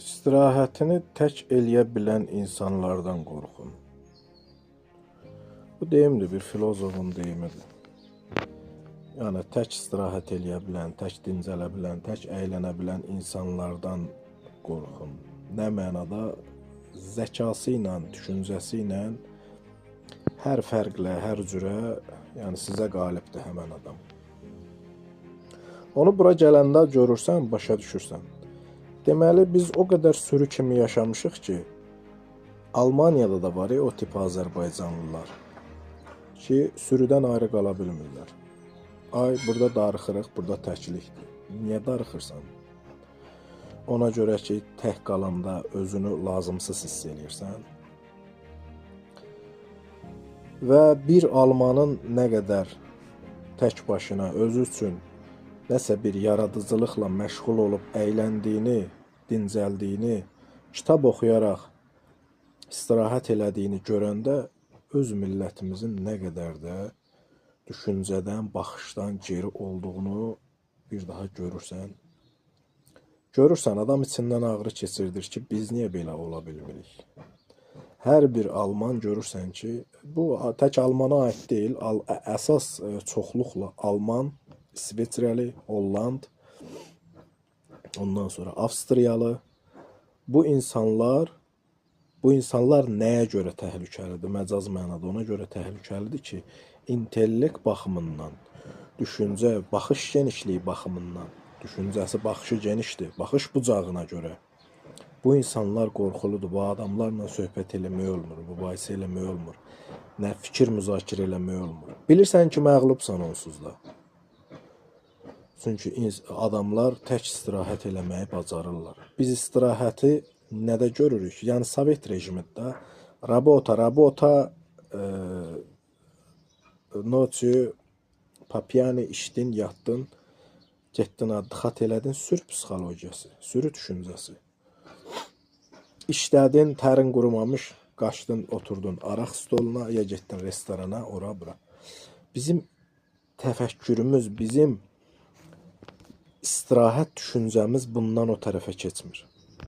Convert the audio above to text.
İstirahətini tək eləyə bilən insanlardan qorxun. Bu deyimdir, bir filozofun deyimidir. Yəni tək istirahət eləyə bilən, tək dincələ bilən, tək əylənə bilən insanlardan qorxun. Nə mənada? Zəkası ilə, düşüncəsi ilə hər fərqlə, hər cürə, yəni sizə qalibdir həmən adam. Onu bura gələndə görürsən, başa düşürsən. Deməli, biz o qədər sürü kimi yaşamışıq ki, Almaniyada da var o tip Azərbaycanlılar ki, sürüdən ayrı qala bilmirlər. Ay, burada darıxırıq, burada təklikdir. Niyə darıxırsan? Ona görə ki, tək qalanda özünü lazımsız hiss edirsən. Və bir almanın nə qədər tək başına özü üçün nəsə bir yaradıcılıqla məşğul olub əyləndiyini, dincəldiyini, kitab oxuyaraq istirahət elədiyini görəndə öz millətimizin nə qədər də düşüncədən, baxışdan geri olduğunu bir daha görürsən. Görürsən, adam içindən ağrı keçirdir ki, biz niyə belə ola bilmirik? Hər bir alman görürsən ki, bu tək Almana aid deyil, əsas çoxluqla Alman, İsveçrəli, Holland, ondan sonra Avstriyalı. Bu insanlar nəyə görə təhlükəlidir? Məcaz mənada ona görə təhlükəlidir ki, intellekt baxımından, düşüncə, baxış genişliyi baxımından, düşüncəsi, baxışı genişdir, baxış bucağına görə. Bu insanlar qorxuludur, bu adamlarla söhbət eləmək olmur, mübahisə eləmək olmur, nə fikir müzakirə eləmək olmur. Bilirsən ki, məğlubsan onsuz da. Çünki adamlar tək istirahət eləməyi bacarırlar. Biz istirahəti nədə görürük? Yəni Sovet rejimində rabota, nocyu, papyani, içdin, yatdın, getdin, addıxat elədin, sürü psixologiyası, sürü düşüncəsi. İşlədin, tərin qurumamış, qaçdın, oturdun araq stoluna, ya getdin restorana, ora bura. Bizim təfəkkürümüz, bizim istirahət düşüncəmiz bundan o tərəfə keçmir.